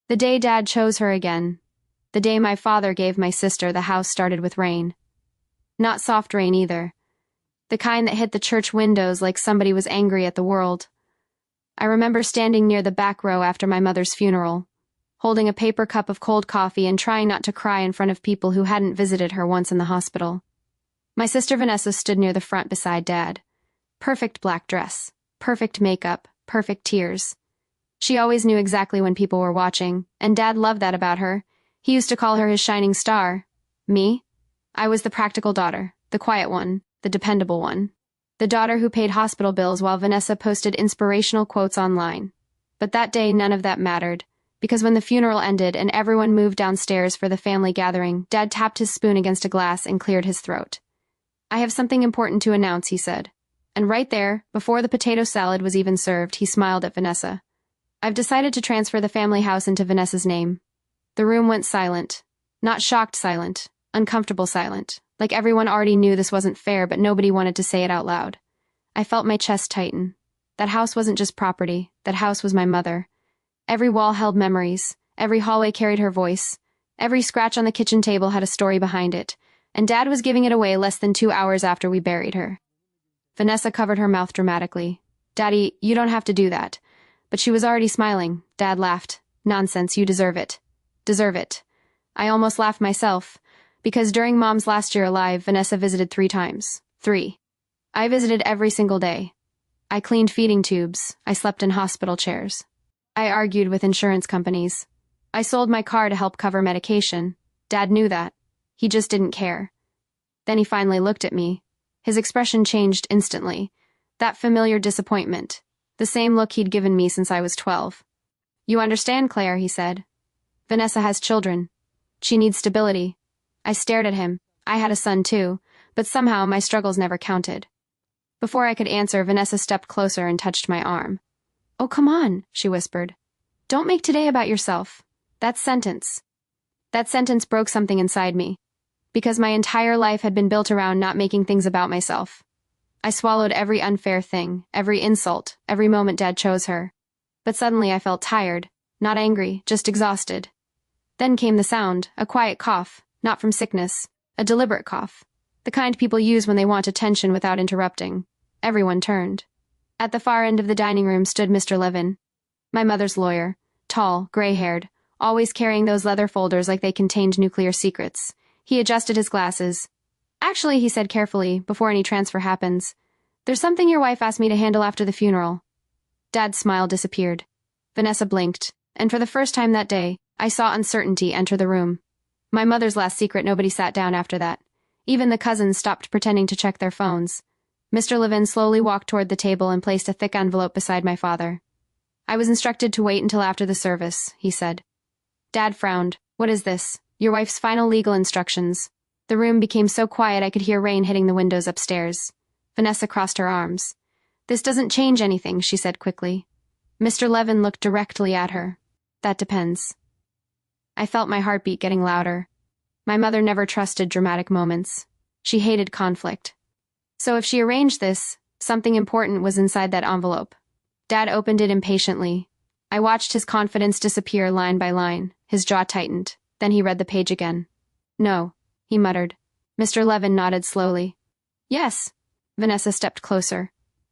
The day Dad chose her again. The day my father gave my sister the house started with rain. Not soft rain either. The kind that hit the church windows like somebody was angry at the world. I remember standing near the back row after my mother's funeral, holding a paper cup of cold coffee and trying not to cry in front of people who hadn't visited her once in the hospital. My sister Vanessa stood near the front beside Dad. Perfect black dress, perfect makeup, perfect tears. She always knew exactly when people were watching, and Dad loved that about her. He used to call her his shining star. Me? I was the practical daughter, the quiet one, the dependable one. The daughter who paid hospital bills while Vanessa posted inspirational quotes online. But that day none of that mattered, because when the funeral ended and everyone moved downstairs for the family gathering, Dad tapped his spoon against a glass and cleared his throat. "I have something important to announce," he said. And right there, before the potato salad was even served, he smiled at Vanessa. "I've decided to transfer the family house into Vanessa's name." The room went silent. Not shocked silent, uncomfortable silent. Like everyone already knew this wasn't fair, but nobody wanted to say it out loud. I felt my chest tighten. That house wasn't just property. That house was my mother. Every wall held memories. Every hallway carried her voice. Every scratch on the kitchen table had a story behind it. And Dad was giving it away less than 2 hours after we buried her. Vanessa covered her mouth dramatically. "Daddy, you don't have to do that." But she was already smiling. Dad laughed. "Nonsense, you deserve it." Deserve it. I almost laughed myself, because during Mom's last year alive, Vanessa visited 3 times. 3. I visited every single day. I cleaned feeding tubes. I slept in hospital chairs. I argued with insurance companies. I sold my car to help cover medication. Dad knew that. He just didn't care. Then he finally looked at me. His expression changed instantly. That familiar disappointment. The same look he'd given me since I was 12. "You understand, Claire," he said. "Vanessa has children. She needs stability." I stared at him. I had a son too, but somehow my struggles never counted. Before I could answer, Vanessa stepped closer and touched my arm. "Oh, come on," she whispered. "Don't make today about yourself." That sentence broke something inside me, because my entire life had been built around not making things about myself. I swallowed every unfair thing, every insult, every moment Dad chose her. But suddenly I felt tired, not angry, just exhausted. Then came the sound, a quiet cough, not from sickness, a deliberate cough, the kind people use when they want attention without interrupting. Everyone turned. At the far end of the dining room stood Mr. Levin, my mother's lawyer, tall, gray-haired, always carrying those leather folders like they contained nuclear secrets. He adjusted his glasses. "Actually," he said carefully, before any transfer happens, "there's something your wife asked me to handle after the funeral." Dad's smile disappeared. Vanessa blinked, and for the first time that day, I saw uncertainty enter the room. My mother's last secret, nobody sat down after that. Even the cousins stopped pretending to check their phones. Mr. Levin slowly walked toward the table and placed a thick envelope beside my father. "I was instructed to wait until after the service," he said. Dad frowned. "What is this?" "Your wife's final legal instructions." The room became so quiet I could hear rain hitting the windows upstairs. Vanessa crossed her arms. "This doesn't change anything," she said quickly. Mr. Levin looked directly at her. "That depends." I felt my heartbeat getting louder. My mother never trusted dramatic moments. She hated conflict. So if she arranged this, something important was inside that envelope. Dad opened it impatiently. I watched his confidence disappear line by line. His jaw tightened. Then he read the page again. "No," he muttered. Mr. Levin nodded slowly. "Yes." Vanessa stepped closer.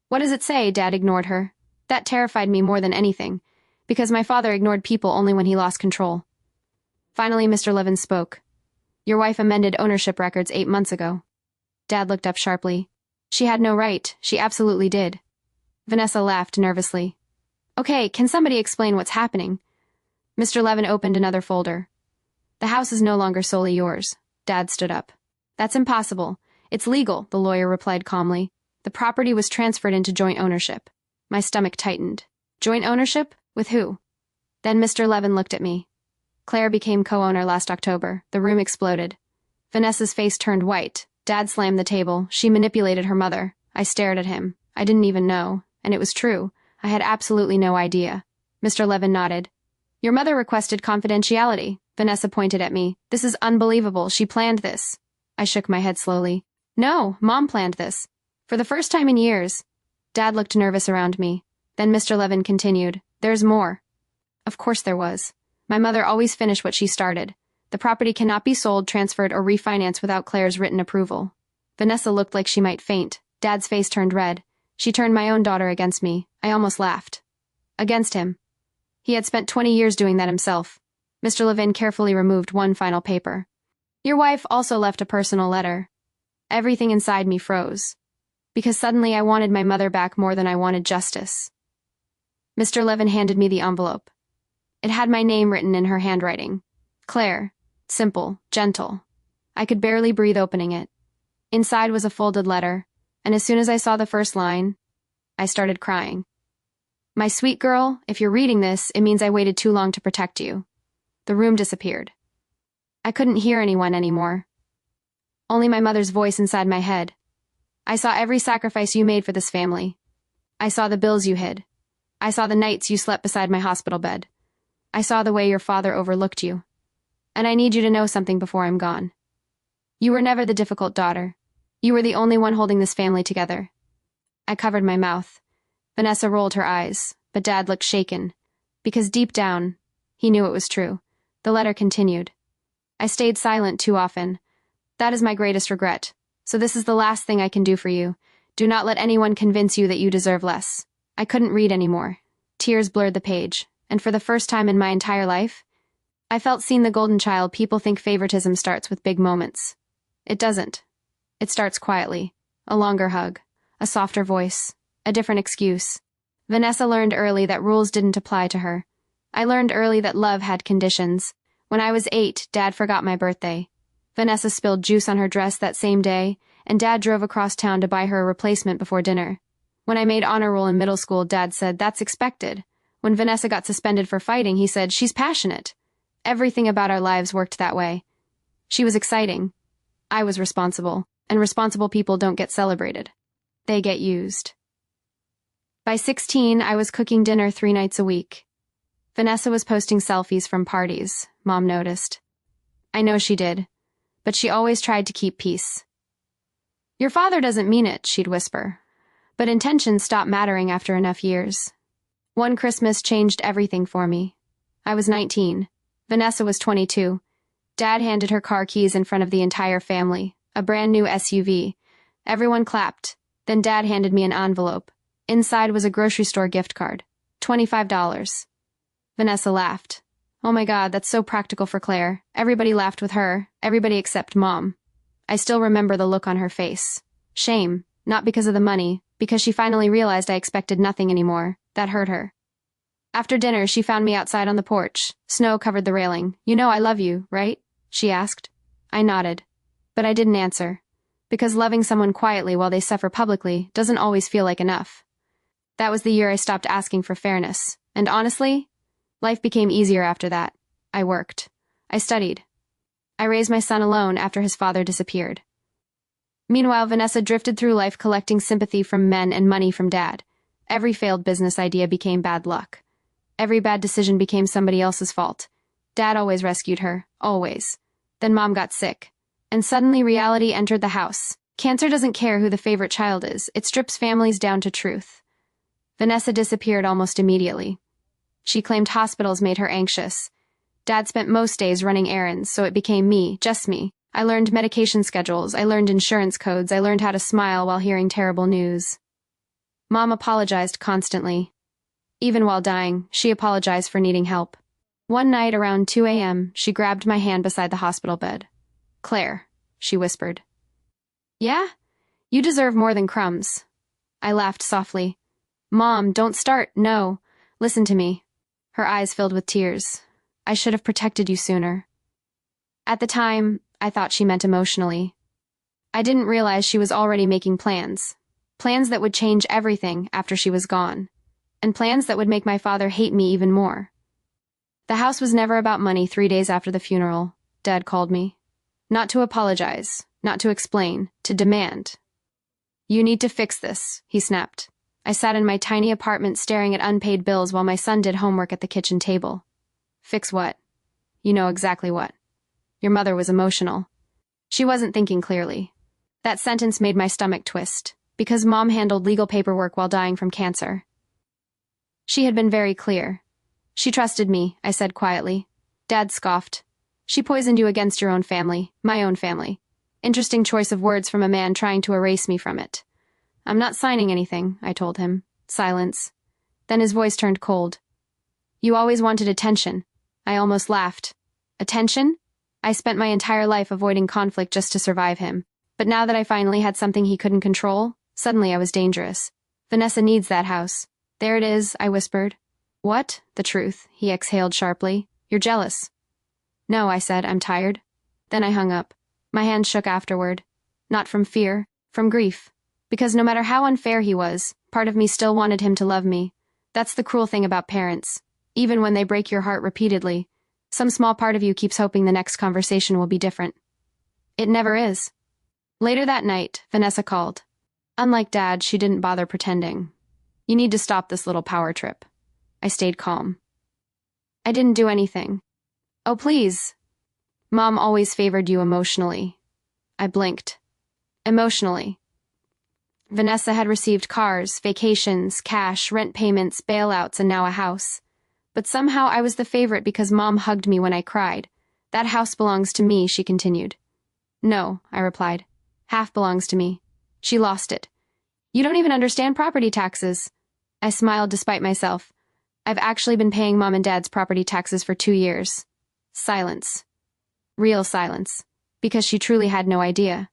"What does it say?" Dad ignored her. That terrified me more than anything, because my father ignored people only when he lost control. Finally, Mr. Levin spoke. "Your wife amended ownership records 8 months ago." Dad looked up sharply. "She had no right. She absolutely did." Vanessa laughed nervously. "Okay, can somebody explain what's happening?" Mr. Levin opened another folder. "The house is no longer solely yours." Dad stood up. "That's impossible. It's legal," the lawyer replied calmly. "The property was transferred into joint ownership." My stomach tightened. Joint ownership? With who? Then Mr. Levin looked at me. "Claire became co-owner last October." The room exploded. Vanessa's face turned white. Dad slammed the table. "She manipulated her mother." I stared at him. I didn't even know. And it was true. I had absolutely no idea. Mr. Levin nodded. "Your mother requested confidentiality." Vanessa pointed at me. "This is unbelievable. She planned this." I shook my head slowly. "No, Mom planned this. For the first time in years." Dad looked nervous around me. Then Mr. Levin continued. "There's more." Of course there was. My mother always finished what she started. The property cannot be sold, transferred, or refinanced without Claire's written approval. Vanessa looked like she might faint. Dad's face turned red. She turned my own daughter against me. I almost laughed. Against him. He had spent 20 years doing that himself. Mr. Levin carefully removed one final paper. Your wife also left a personal letter. Everything inside me froze. Because suddenly I wanted my mother back more than I wanted justice. Mr. Levin handed me the envelope. It had my name written in her handwriting. Claire. Simple, gentle. I could barely breathe opening it. Inside was a folded letter, and as soon as I saw the first line, I started crying. My sweet girl, if you're reading this, it means I waited too long to protect you. The room disappeared. I couldn't hear anyone anymore. Only my mother's voice inside my head. I saw every sacrifice you made for this family. I saw the bills you hid. I saw the nights you slept beside my hospital bed. I saw the way your father overlooked you. And I need you to know something before I'm gone. You were never the difficult daughter. You were the only one holding this family together. I covered my mouth. Vanessa rolled her eyes, but Dad looked shaken, because deep down, he knew it was true. The letter continued. I stayed silent too often. That is my greatest regret. So this is the last thing I can do for you. Do not let anyone convince you that you deserve less. I couldn't read anymore. Tears blurred the page, and for the first time in my entire life, I felt seen. The golden child. People think favoritism starts with big moments. It doesn't. It starts quietly. A longer hug. A softer voice. A different excuse. Vanessa learned early that rules didn't apply to her. I learned early that love had conditions. When I was 8, Dad forgot my birthday. Vanessa spilled juice on her dress that same day, and Dad drove across town to buy her a replacement before dinner. When I made honor roll in middle school, Dad said, "That's expected." When Vanessa got suspended for fighting, he said, "She's passionate." Everything about our lives worked that way. She was exciting. I was responsible, and responsible people don't get celebrated. They get used. By 16, I was cooking dinner 3 nights a week. Vanessa was posting selfies from parties, Mom noticed. I know she did, but she always tried to keep peace. Your father doesn't mean it, she'd whisper. But intentions stop mattering after enough years. One Christmas changed everything for me. I was 19. Vanessa was 22. Dad handed her car keys in front of the entire family, a brand new SUV. Everyone clapped. Then Dad handed me an envelope. Inside was a grocery store gift card. $25. Vanessa laughed. Oh my God, that's so practical for Claire. Everybody laughed with her, everybody except Mom. I still remember the look on her face. Shame, not because of the money, because she finally realized I expected nothing anymore. That hurt her. After dinner, she found me outside on the porch. Snow covered the railing. "You know I love you, right?" she asked. I nodded. But I didn't answer. Because loving someone quietly while they suffer publicly doesn't always feel like enough. That was the year I stopped asking for fairness. And honestly, life became easier after that. I worked. I studied. I raised my son alone after his father disappeared. Meanwhile, Vanessa drifted through life collecting sympathy from men and money from Dad. Every failed business idea became bad luck. Every bad decision became somebody else's fault. Dad always rescued her, always. Then Mom got sick. And suddenly reality entered the house. Cancer doesn't care who the favorite child is. It strips families down to truth. Vanessa disappeared almost immediately. She claimed hospitals made her anxious. Dad spent most days running errands, so it became me, just me. I learned medication schedules, I learned insurance codes, I learned how to smile while hearing terrible news. Mom apologized constantly. Even while dying, she apologized for needing help. One night around 2 a.m., she grabbed my hand beside the hospital bed. "Claire," she whispered. "Yeah? You deserve more than crumbs." I laughed softly. "Mom, don't start, no. Listen to me." Her eyes filled with tears. "I should have protected you sooner." At the time, I thought she meant emotionally. I didn't realize she was already making plans. Plans that would change everything after she was gone. And plans that would make my father hate me even more. The house was never about money. 3 days after the funeral, Dad called me. Not to apologize, not to explain, to demand. "You need to fix this," he snapped. I sat in my tiny apartment staring at unpaid bills while my son did homework at the kitchen table. "Fix what?" "You know exactly what. Your mother was emotional." She wasn't thinking clearly. That sentence made my stomach twist, because Mom handled legal paperwork while dying from cancer. She had been very clear. "She trusted me," I said quietly. Dad scoffed. She poisoned you against your own family, my own family. Interesting choice of words from a man trying to erase me from it. I'm not signing anything, I told him. Silence. Then his voice turned cold. You always wanted attention. I almost laughed. Attention? I spent my entire life avoiding conflict just to survive him. But now that I finally had something he couldn't control, suddenly I was dangerous. Vanessa needs that house. There it is, I whispered. What? The truth, he exhaled sharply. You're jealous. No, I said, I'm tired. Then I hung up. My hands shook afterward. Not from fear, from grief. Because no matter how unfair he was, part of me still wanted him to love me. That's the cruel thing about parents. Even when they break your heart repeatedly, some small part of you keeps hoping the next conversation will be different. It never is. Later that night, Vanessa called. Unlike Dad, she didn't bother pretending. You need to stop this little power trip. I stayed calm. I didn't do anything. Oh, please. Mom always favored you emotionally. I blinked. Emotionally. Vanessa had received cars, vacations, cash, rent payments, bailouts, and now a house. But somehow I was the favorite because Mom hugged me when I cried. That house belongs to me, she continued. No, I replied. Half belongs to me. She lost it. You don't even understand property taxes. I smiled despite myself. I've actually been paying Mom and Dad's property taxes for 2 years. Silence. Real silence. Because she truly had no idea.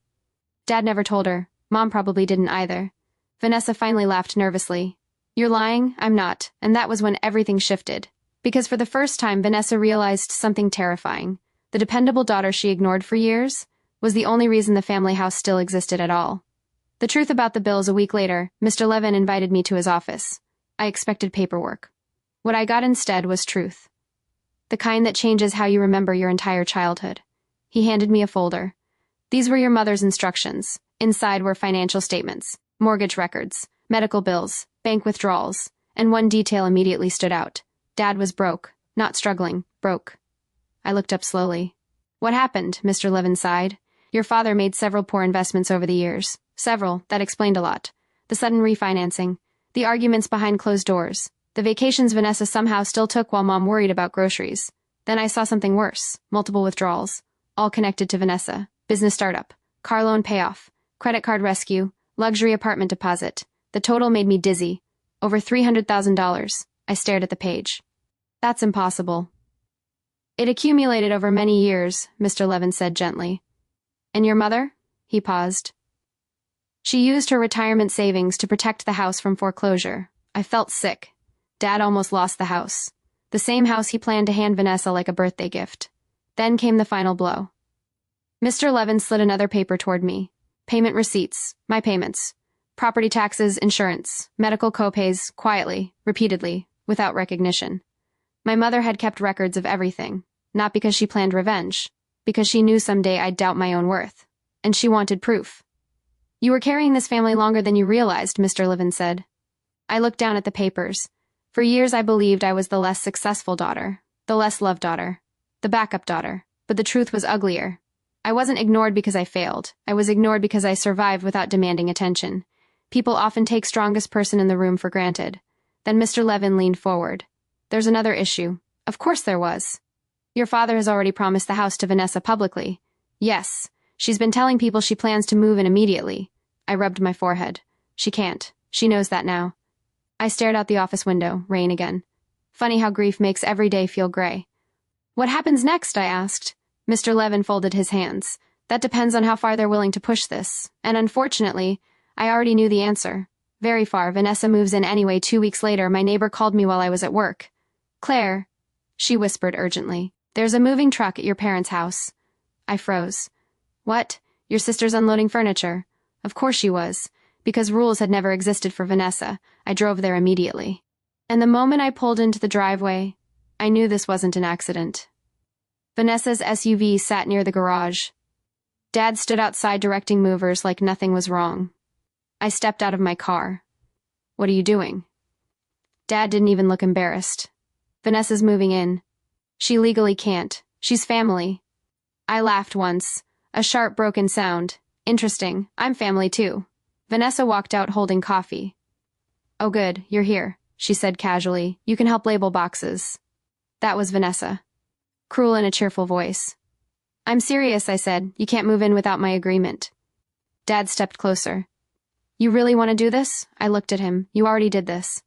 Dad never told her. Mom probably didn't either. Vanessa finally laughed nervously. You're lying, I'm not, and that was when everything shifted. Because for the first time, Vanessa realized something terrifying. The dependable daughter she ignored for years was the only reason the family house still existed at all. The truth about the bills a week later, Mr. Levin invited me to his office. I expected paperwork. What I got instead was truth. The kind that changes how you remember your entire childhood. He handed me a folder. These were your mother's instructions. Inside were financial statements, mortgage records, medical bills, bank withdrawals, and one detail immediately stood out. Dad was broke, not struggling, broke. I looked up slowly. What happened? Mr. Levin sighed. Your father made several poor investments over the years. Several, that explained a lot. The sudden refinancing, the arguments behind closed doors, the vacations Vanessa somehow still took while Mom worried about groceries. Then I saw something worse, multiple withdrawals, all connected to Vanessa. Business startup, car loan payoff, credit card rescue, luxury apartment deposit. The total made me dizzy. Over $300,000. I stared at the page. That's impossible. It accumulated over many years, Mr. Levin said gently. And your mother? He paused. She used her retirement savings to protect the house from foreclosure. I felt sick. Dad almost lost the house. The same house he planned to hand Vanessa like a birthday gift. Then came the final blow. Mr. Levin slid another paper toward me. Payment receipts, my payments. Property taxes, insurance, medical copays, quietly, repeatedly, without recognition. My mother had kept records of everything, not because she planned revenge, because she knew someday I'd doubt my own worth. And she wanted proof. You were carrying this family longer than you realized, Mr. Levin said. I looked down at the papers. For years I believed I was the less successful daughter, the less loved daughter, the backup daughter, but the truth was uglier. I wasn't ignored because I failed. I was ignored because I survived without demanding attention. People often take strongest person in the room for granted. Then Mr. Levin leaned forward. There's another issue. Of course there was. Your father has already promised the house to Vanessa publicly. Yes. She's been telling people she plans to move in immediately. I rubbed my forehead. She can't. She knows that now. I stared out the office window, rain again. Funny how grief makes every day feel gray. What happens next? I asked. Mr. Levin folded his hands. That depends on how far they're willing to push this. And unfortunately, I already knew the answer. Very far. Vanessa moves in anyway. 2 weeks later, my neighbor called me while I was at work. Claire, she whispered urgently. There's a moving truck at your parents' house. I froze. What? Your sister's unloading furniture? Of course she was. Because rules had never existed for Vanessa, I drove there immediately. And the moment I pulled into the driveway, I knew this wasn't an accident. Vanessa's SUV sat near the garage. Dad stood outside directing movers like nothing was wrong. I stepped out of my car. What are you doing? Dad didn't even look embarrassed. Vanessa's moving in. She legally can't. She's family. I laughed once. A sharp, broken sound. Interesting. I'm family too. Vanessa walked out holding coffee. Oh good, you're here, she said casually. You can help label boxes. That was Vanessa. cruel in a cheerful voice. I'm serious, I said. You can't move in without my agreement. Dad stepped closer. You really want to do this? I looked at him. You already did this.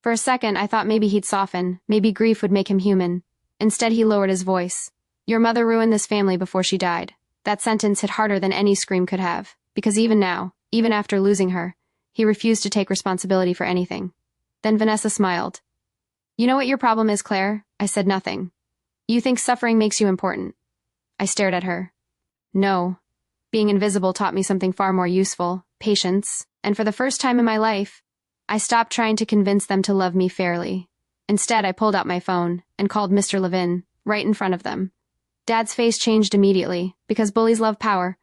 For a second, I thought maybe he'd soften. Maybe grief would make him human. Instead, he lowered his voice. Your mother ruined this family before she died. That sentence hit harder than any scream could have, because even now, even after losing her, he refused to take responsibility for anything. Then Vanessa smiled. You know what your problem is, Claire? I said nothing. You think suffering makes you important. I stared at her. No. Being invisible taught me something far more useful, patience, and for the first time in my life, I stopped trying to convince them to love me fairly. Instead, I pulled out my phone and called Mr. Levin, right in front of them. Dad's face changed immediately, because bullies love power.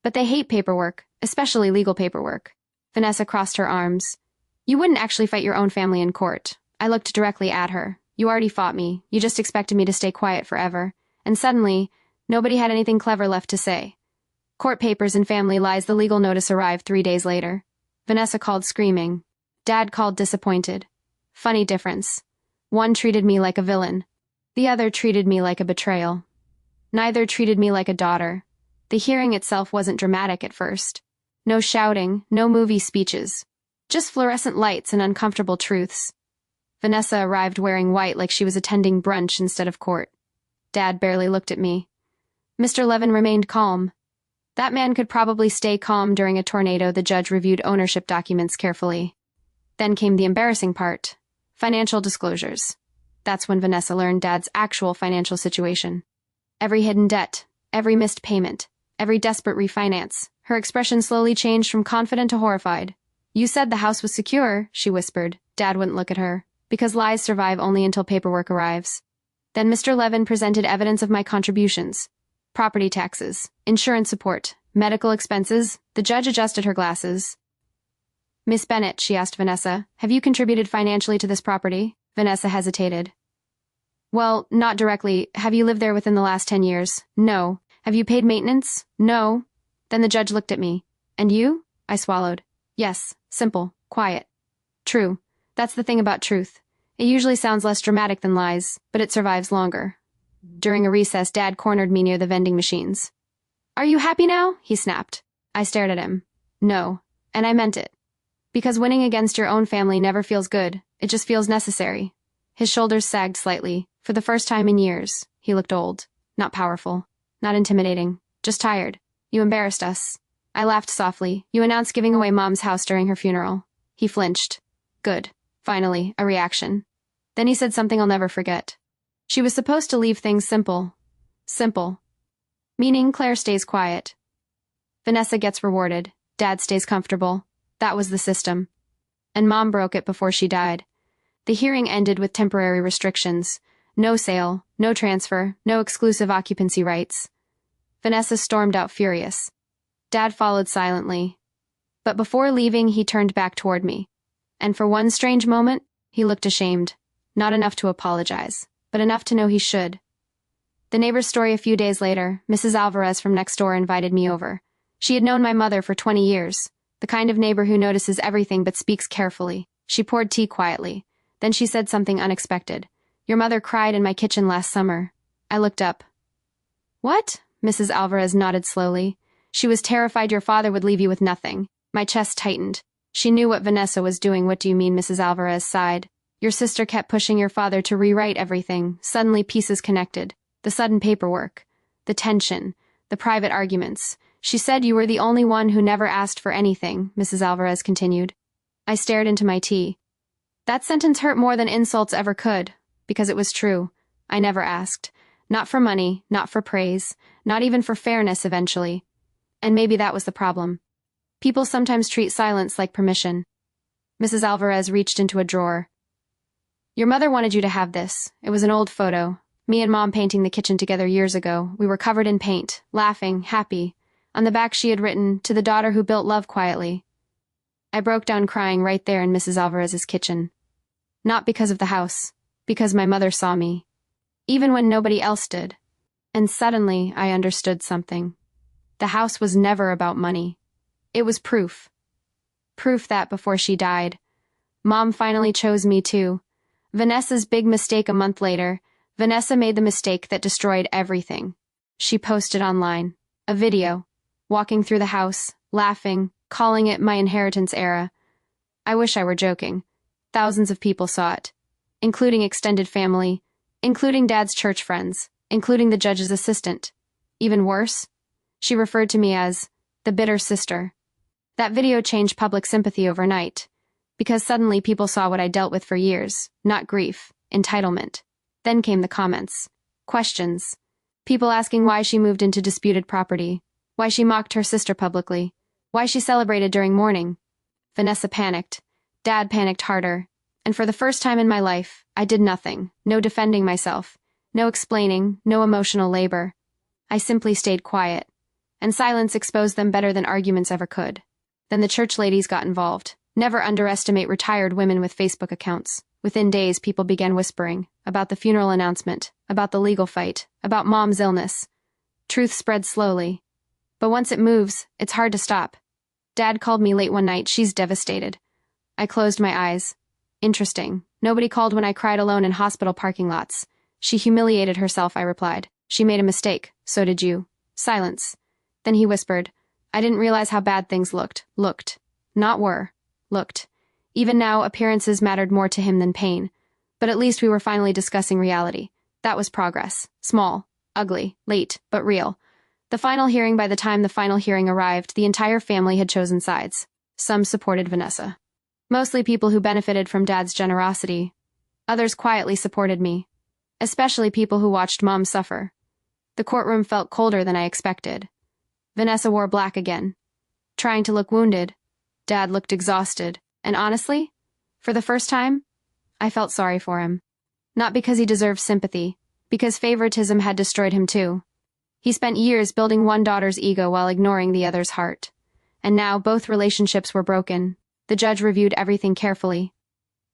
But they hate paperwork, especially legal paperwork. Vanessa crossed her arms. You wouldn't actually fight your own family in court. I looked directly at her. You already fought me. You just expected me to stay quiet forever. And suddenly, nobody had anything clever left to say. Court papers and family lies. The legal notice arrived 3 days later. Vanessa called screaming. Dad called disappointed. Funny difference. One treated me like a villain. The other treated me like a betrayal. Neither treated me like a daughter. The hearing itself wasn't dramatic at first. No shouting, no movie speeches. Just fluorescent lights and uncomfortable truths. Vanessa arrived wearing white like she was attending brunch instead of court. Dad barely looked at me. Mr. Levin remained calm. That man could probably stay calm during a tornado. The judge reviewed ownership documents carefully. Then came the embarrassing part. Financial disclosures. That's when Vanessa learned Dad's actual financial situation. Every hidden debt, every missed payment, every desperate refinance. Her expression slowly changed from confident to horrified. You said the house was secure, she whispered. Dad wouldn't look at her, because lies survive only until paperwork arrives. Then Mr. Levin presented evidence of my contributions. Property taxes, insurance support, medical expenses. The judge adjusted her glasses. Miss Bennett, she asked Vanessa, have you contributed financially to this property? Vanessa hesitated. Well, not directly. Have you lived there within the last 10 years? No. Have you paid maintenance? No. Then the judge looked at me. And you? I swallowed. Yes. Simple. Quiet. True. That's the thing about truth. It usually sounds less dramatic than lies, but it survives longer. During a recess, Dad cornered me near the vending machines. Are you happy now? He snapped. I stared at him. No. And I meant it. Because winning against your own family never feels good. It just feels necessary. His shoulders sagged slightly. For the first time in years, he looked old. Not powerful. Not intimidating. Just tired. You embarrassed us. I laughed softly. You announced giving away Mom's house during her funeral. He flinched. Good. Finally, a reaction. Then he said something I'll never forget. She was supposed to leave things simple. Simple. Meaning Claire stays quiet. Vanessa gets rewarded. Dad stays comfortable. That was the system. And Mom broke it before she died. The hearing ended with temporary restrictions. No sale, no transfer, no exclusive occupancy rights. Vanessa stormed out furious. Dad followed silently. But before leaving, he turned back toward me. And for one strange moment, he looked ashamed. Not enough to apologize, but enough to know he should. The neighbor's story a few days later, Mrs. Alvarez from next door invited me over. She had known my mother for 20 years, the kind of neighbor who notices everything but speaks carefully. She poured tea quietly. Then she said something unexpected. Your mother cried in my kitchen last summer. I looked up. What? Mrs. Alvarez nodded slowly. She was terrified your father would leave you with nothing. My chest tightened. She knew what Vanessa was doing. What do you mean? Mrs. Alvarez sighed. Your sister kept pushing your father to rewrite everything. Suddenly pieces connected. The sudden paperwork. The tension. The private arguments. She said you were the only one who never asked for anything, Mrs. Alvarez continued. I stared into my tea. That sentence hurt more than insults ever could. Because it was true. I never asked. Not for money, not for praise, not even for fairness eventually. And maybe that was the problem. People sometimes treat silence like permission. Mrs. Alvarez reached into a drawer. Your mother wanted you to have this. It was an old photo. Me and Mom painting the kitchen together years ago. We were covered in paint, laughing, happy. On the back she had written, to the daughter who built love quietly. I broke down crying right there in Mrs. Alvarez's kitchen. Not because of the house. Because my mother saw me. Even when nobody else did. And suddenly, I understood something. The house was never about money. It was proof. Proof that before she died, Mom finally chose me too. Vanessa's big mistake a month later, Vanessa made the mistake that destroyed everything. She posted online a video, walking through the house, laughing, calling it my inheritance era. I wish I were joking. Thousands of people saw it, including extended family, including Dad's church friends, including the judge's assistant. Even worse, she referred to me as the bitter sister. That video changed public sympathy overnight, because suddenly people saw what I dealt with for years, not grief, entitlement. Then came the comments. Questions. People asking why she moved into disputed property, why she mocked her sister publicly, why she celebrated during mourning. Vanessa panicked. Dad panicked harder. And for the first time in my life, I did nothing. No defending myself. No explaining, no emotional labor. I simply stayed quiet. And silence exposed them better than arguments ever could. Then the church ladies got involved. Never underestimate retired women with Facebook accounts. Within days, people began whispering about the funeral announcement, about the legal fight, about Mom's illness. Truth spread slowly. But once it moves, it's hard to stop. Dad called me late one night. She's devastated. I closed my eyes. Interesting. Nobody called when I cried alone in hospital parking lots. She humiliated herself, I replied. She made a mistake. So did you. Silence. Then he whispered, I didn't realize how bad things looked. Looked. Not were. Looked. Even now, appearances mattered more to him than pain. But at least we were finally discussing reality. That was progress. Small. Ugly. Late. But real. The final hearing. By the time the final hearing arrived, the entire family had chosen sides. Some supported Vanessa. Mostly people who benefited from Dad's generosity. Others quietly supported me. Especially people who watched Mom suffer. The courtroom felt colder than I expected. Vanessa wore black again, trying to look wounded. Dad looked exhausted, and honestly, for the first time, I felt sorry for him. Not because he deserved sympathy, because favoritism had destroyed him too. He spent years building one daughter's ego while ignoring the other's heart. And now both relationships were broken. The judge reviewed everything carefully.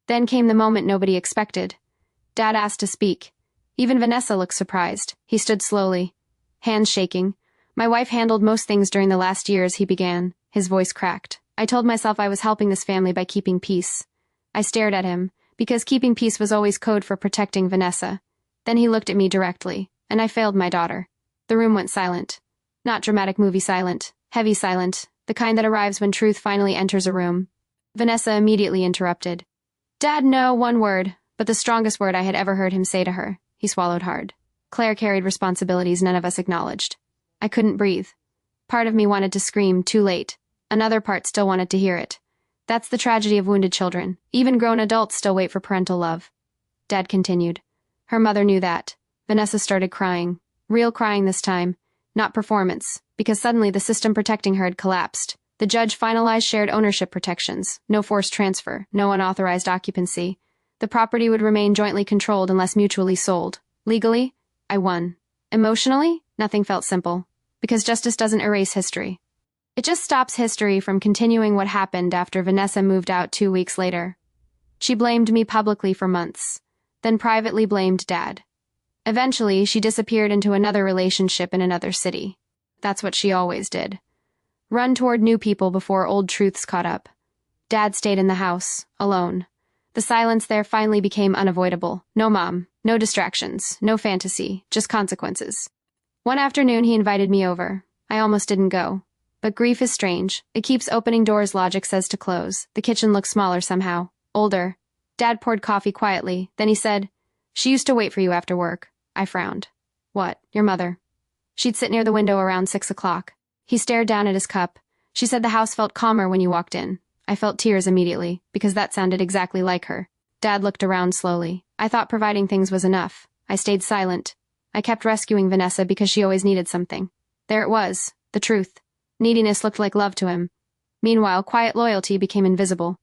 Then came the moment nobody expected. Dad asked to speak. Even Vanessa looked surprised. He stood slowly, hands shaking. My wife handled most things during the last years, he began. His voice cracked. I told myself I was helping this family by keeping peace. I stared at him, because keeping peace was always code for protecting Vanessa. Then he looked at me directly, and I failed my daughter. The room went silent. Not dramatic movie silent, heavy silent, the kind that arrives when truth finally enters a room. Vanessa immediately interrupted. Dad, no, one word, but the strongest word I had ever heard him say to her. He swallowed hard. Claire carried responsibilities none of us acknowledged. I couldn't breathe. Part of me wanted to scream, too late. Another part still wanted to hear it. That's the tragedy of wounded children. Even grown adults still wait for parental love. Dad continued. Her mother knew that. Vanessa started crying. Real crying this time. Not performance, because suddenly the system protecting her had collapsed. The judge finalized shared ownership protections. No forced transfer. No unauthorized occupancy. The property would remain jointly controlled unless mutually sold. Legally, I won. Emotionally, nothing felt simple. Because justice doesn't erase history. It just stops history from continuing what happened after Vanessa moved out 2 weeks later. She blamed me publicly for months, then privately blamed Dad. Eventually, she disappeared into another relationship in another city. That's what she always did. Run toward new people before old truths caught up. Dad stayed in the house, alone. The silence there finally became unavoidable. No mom, no distractions, no fantasy, just consequences. One afternoon, he invited me over. I almost didn't go. But grief is strange. It keeps opening doors logic says to close. The kitchen looks smaller somehow. Older. Dad poured coffee quietly. Then he said, She used to wait for you after work. I frowned. What? Your mother? She'd sit near the window around 6 o'clock. He stared down at his cup. She said the house felt calmer when you walked in. I felt tears immediately, because that sounded exactly like her. Dad looked around slowly. I thought providing things was enough. I stayed silent. I kept rescuing Vanessa because she always needed something. There it was, the truth. Neediness looked like love to him. Meanwhile, quiet loyalty became invisible.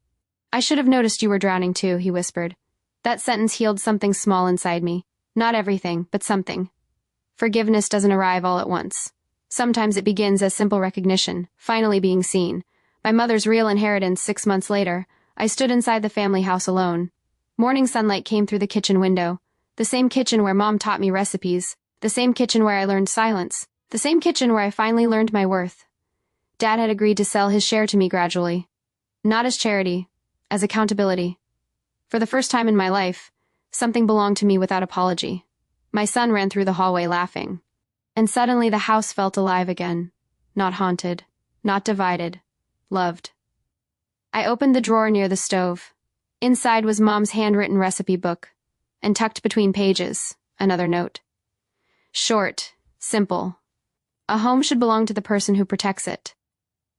I should have noticed you were drowning too, he whispered. That sentence healed something small inside me. Not everything, but something. Forgiveness doesn't arrive all at once. Sometimes it begins as simple recognition, finally being seen. My mother's real inheritance 6 months later, I stood inside the family house alone. Morning sunlight came through the kitchen window. The same kitchen where Mom taught me recipes. The same kitchen where I learned silence. The same kitchen where I finally learned my worth. Dad had agreed to sell his share to me gradually. Not as charity, as accountability. For the first time in my life, something belonged to me without apology. My son ran through the hallway laughing. And suddenly the house felt alive again. Not haunted, not divided, loved. I opened the drawer near the stove. Inside was Mom's handwritten recipe book, and tucked between pages, another note. Short, simple. A home should belong to the person who protects it.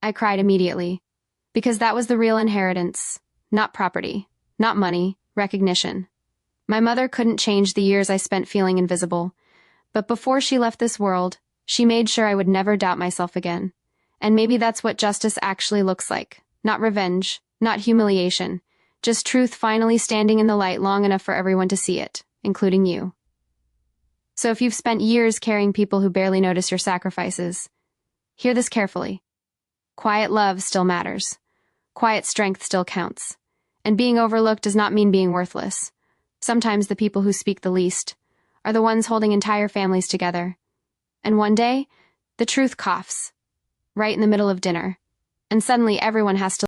I cried immediately, because that was the real inheritance, not property, not money, recognition. My mother couldn't change the years I spent feeling invisible, but before she left this world, she made sure I would never doubt myself again. And maybe that's what justice actually looks like. Not revenge, not humiliation, just truth finally standing in the light long enough for everyone to see it, including you. So if you've spent years carrying people who barely notice your sacrifices, hear this carefully. Quiet love still matters. Quiet strength still counts. And being overlooked does not mean being worthless. Sometimes the people who speak the least are the ones holding entire families together. And one day, the truth coughs, right in the middle of dinner, and suddenly everyone has to